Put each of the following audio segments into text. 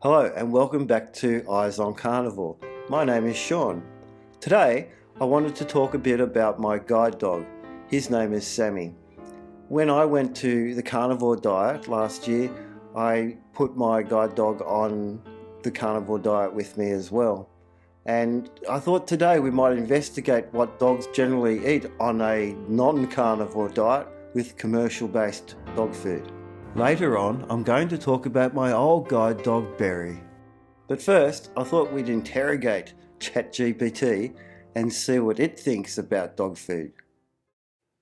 Hello and welcome back to Eyes on Carnivore. My name is Sean. Today I wanted to talk a bit about my guide dog. His name is Sammy. When I went to the carnivore diet last year, I put my guide dog on the carnivore diet with me as well. And I thought today we might investigate what dogs generally eat on a non-carnivore diet with commercial-based dog food. Later on, I'm going to talk about my old guide dog, Berry. But first, I thought we'd interrogate ChatGPT and see what it thinks about dog food.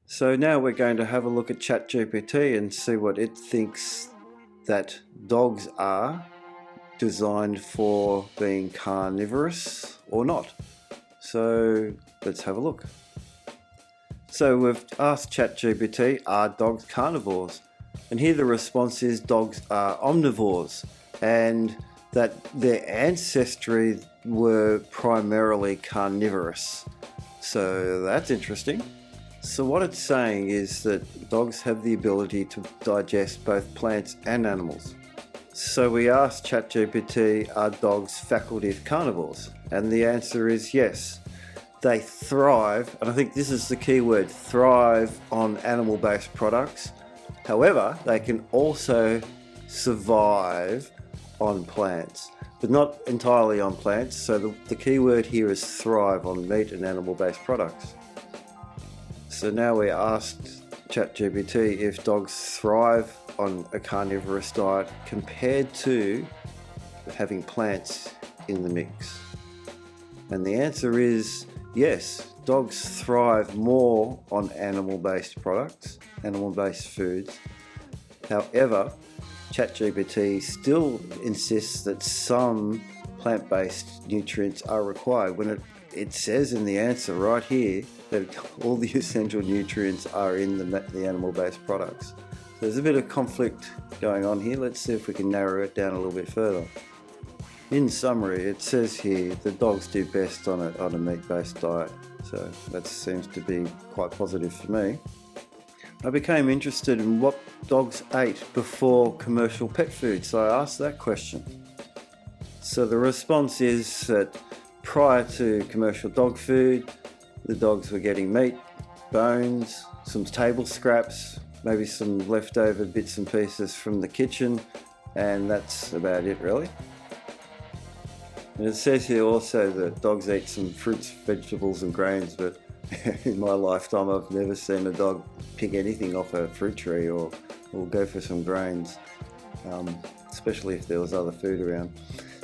So now we're going to have a look at ChatGPT and see what it thinks that dogs are designed for being carnivorous or not. So let's have a look. So we've asked ChatGPT, are dogs carnivores? And here the response is dogs are omnivores, and that their ancestry were primarily carnivorous. So that's interesting. So what it's saying is that dogs have the ability to digest both plants and animals. So we asked ChatGPT, are dogs facultative carnivores? And the answer is yes. They thrive, and I think this is the key word, thrive on animal-based products. However, they can also survive on plants, but not entirely on plants. So the key word here is thrive on meat and animal-based products. So now we asked ChatGPT if dogs thrive on a carnivorous diet compared to having plants in the mix. And the answer is yes. Dogs thrive more on animal-based products, animal-based foods. However, ChatGPT still insists that some plant-based nutrients are required when it says in the answer right here that all the essential nutrients are in the animal-based products. So there's a bit of conflict going on here. Let's see if we can narrow it down a little bit further. In summary, it says here that dogs do best on a meat-based diet. So that seems to be quite positive for me. I became interested in what dogs ate before commercial pet food, so I asked that question. So the response is that prior to commercial dog food, the dogs were getting meat, bones, some table scraps, maybe some leftover bits and pieces from the kitchen, and that's about it really. And it says here also that dogs eat some fruits, vegetables and grains, but in my lifetime I've never seen a dog pick anything off a fruit tree or go for some grains, especially if there was other food around.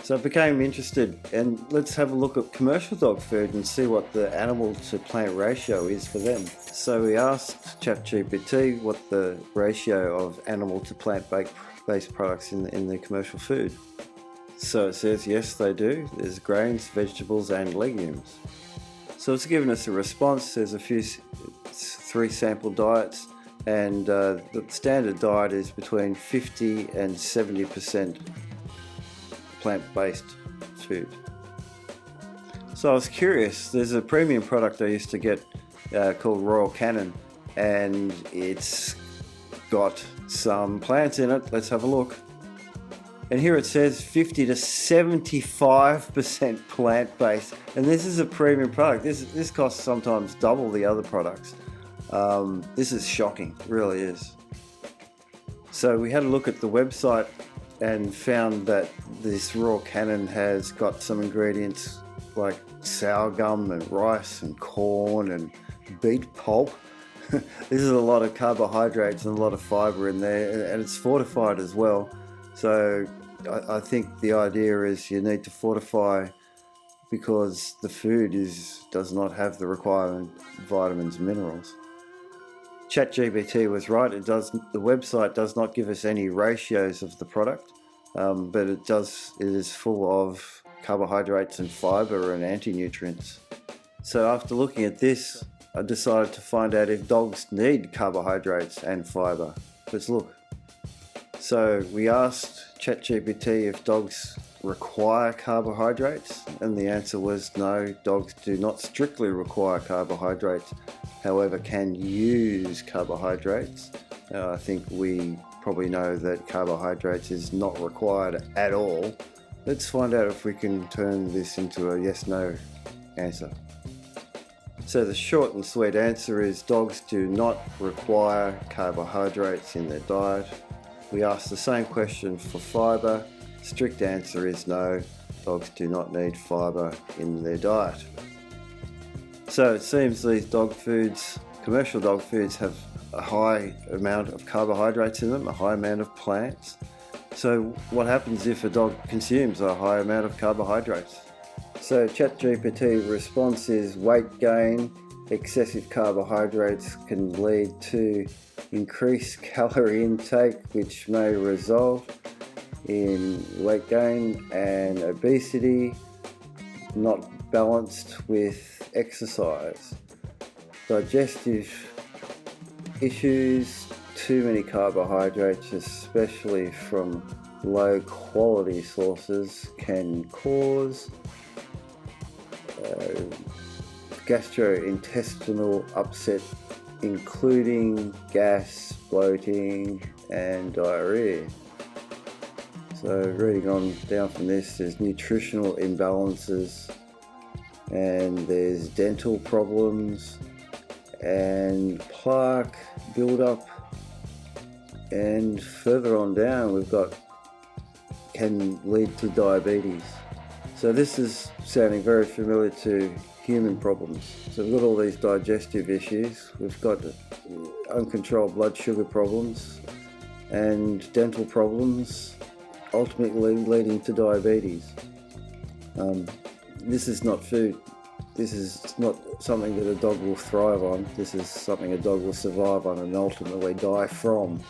So I became interested, and let's have a look at commercial dog food and see what the animal to plant ratio is for them. So we asked ChatGPT what the ratio of animal to plant based products in the commercial food. So it says yes, they do. There's grains, vegetables and legumes. So it's given us a response. There's three sample diets, and the standard diet is between 50 and 70% plant-based food. So I was curious. There's a premium product I used to get called Royal Canin, and it's got some plants in it. Let's have a look. And here it says 50 to 75% plant-based, and this is a premium product. This costs sometimes double the other products. This is shocking, it really is. So we had a look at the website and found that this Raw Canin has got some ingredients like sour gum and rice and corn and beet pulp. This is a lot of carbohydrates and a lot of fiber in there, and it's fortified as well. So I think the idea is you need to fortify because the food does not have the requirement vitamins and minerals. ChatGPT was right. The website does not give us any ratios of the product, but it is full of carbohydrates and fiber and anti-nutrients. So after looking at this, I decided to find out if dogs need carbohydrates and fiber. Let's look. So we asked ChatGPT if dogs require carbohydrates, and the answer was no, dogs do not strictly require carbohydrates, however can use carbohydrates. I think we probably know that carbohydrates is not required at all Let's find out if we can turn this into a yes/no answer. So the short and sweet answer is dogs do not require carbohydrates in their diet. We asked the same question for fibre. Strict answer is no, dogs do not need fibre in their diet. So it seems these dog foods, commercial dog foods, have a high amount of carbohydrates in them, a high amount of plants. So what happens if a dog consumes a high amount of carbohydrates? So ChatGPT response is weight gain. Excessive carbohydrates can lead to increased calorie intake, which may result in weight gain and obesity, not balanced with exercise. Digestive issues, too many carbohydrates, especially from low quality sources, can cause gastrointestinal upset, including gas, bloating and diarrhea. So reading on down from this, there's nutritional imbalances and there's dental problems and plaque buildup, and further on down we've got can lead to diabetes. So this is sounding very familiar to human problems. So we've got all these digestive issues, we've got uncontrolled blood sugar problems and dental problems, ultimately leading to diabetes. This is not food. This is not something that a dog will thrive on. This is something a dog will survive on and ultimately die from.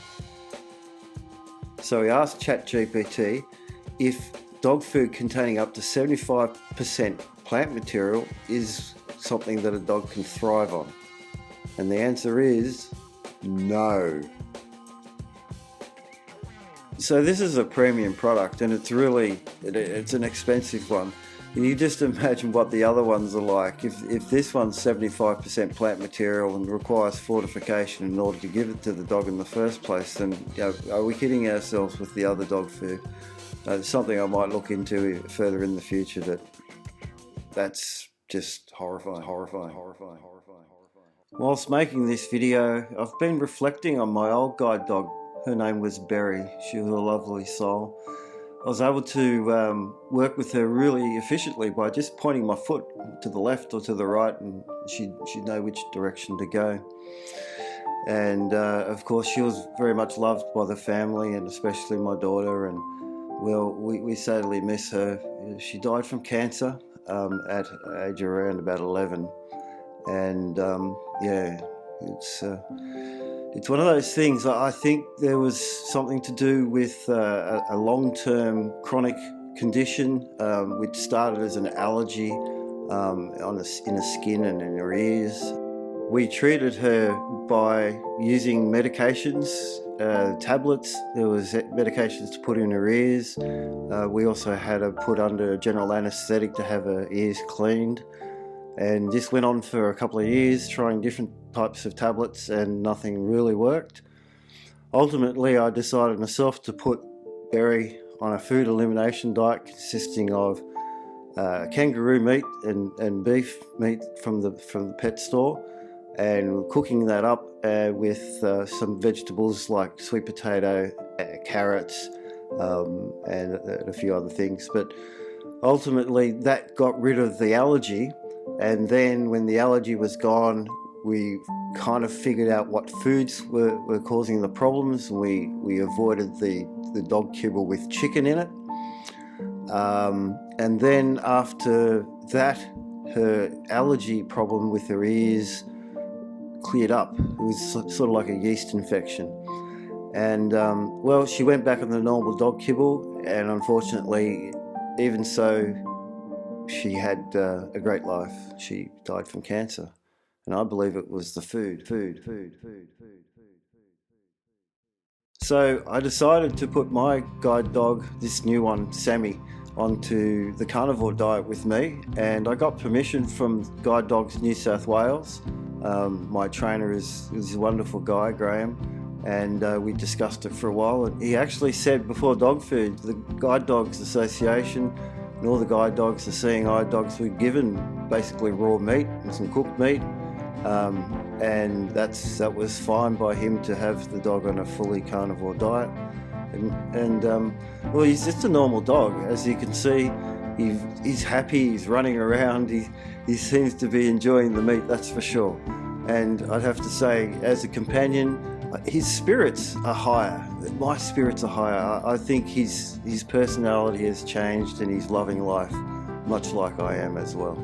So we asked ChatGPT if dog food containing up to 75% plant material is something that a dog can thrive on. And the answer is no. So this is a premium product and it's an expensive one. You just imagine what the other ones are like. If this one's 75% plant material and requires fortification in order to give it to the dog in the first place, then are we kidding ourselves with the other dog food? It's something I might look into further in the future. That's just horrifying. Whilst making this video, I've been reflecting on my old guide dog. Her name was Berry. She was a lovely soul. I was able to work with her really efficiently by just pointing my foot to the left or to the right, and she'd know which direction to go. And of course she was very much loved by the family and especially my daughter, and well, we sadly miss her. She died from cancer at age around about 11, and yeah, it's one of those things. I think there was something to do with a long-term chronic condition which started as an allergy in her skin and in her ears. We treated her by using medications, tablets. There was medications to put in her ears. We also had her put under general anaesthetic to have her ears cleaned. And this went on for a couple of years, trying different types of tablets, and nothing really worked. Ultimately, I decided myself to put Berry on a food elimination diet consisting of kangaroo meat and beef meat from the pet store, and cooking that up with some vegetables like sweet potato, carrots, and a few other things. But ultimately, that got rid of the allergy. And then when the allergy was gone, we kind of figured out what foods were causing the problems. We avoided the dog kibble with chicken in it. And then after that, her allergy problem with her ears cleared up. It was sort of like a yeast infection. And well, she went back on the normal dog kibble, and unfortunately, even so, she had a great life. She died from cancer, and I believe it was the food. So I decided to put my guide dog, this new one, Sammy, onto the carnivore diet with me, and I got permission from Guide Dogs New South Wales. My trainer is a wonderful guy, Graham. and we discussed it for a while. And he actually said before dog food, the Guide Dogs Association and all the guide dogs, the seeing eye dogs, were given basically raw meat and some cooked meat, and that was fine by him to have the dog on a fully carnivore diet. Well, he's just a normal dog, as you can see. He's happy, he's running around, he seems to be enjoying the meat, that's for sure. And I'd have to say, as a companion, his spirits are higher. My spirits are higher. I think his personality has changed and he's loving life, much like I am as well.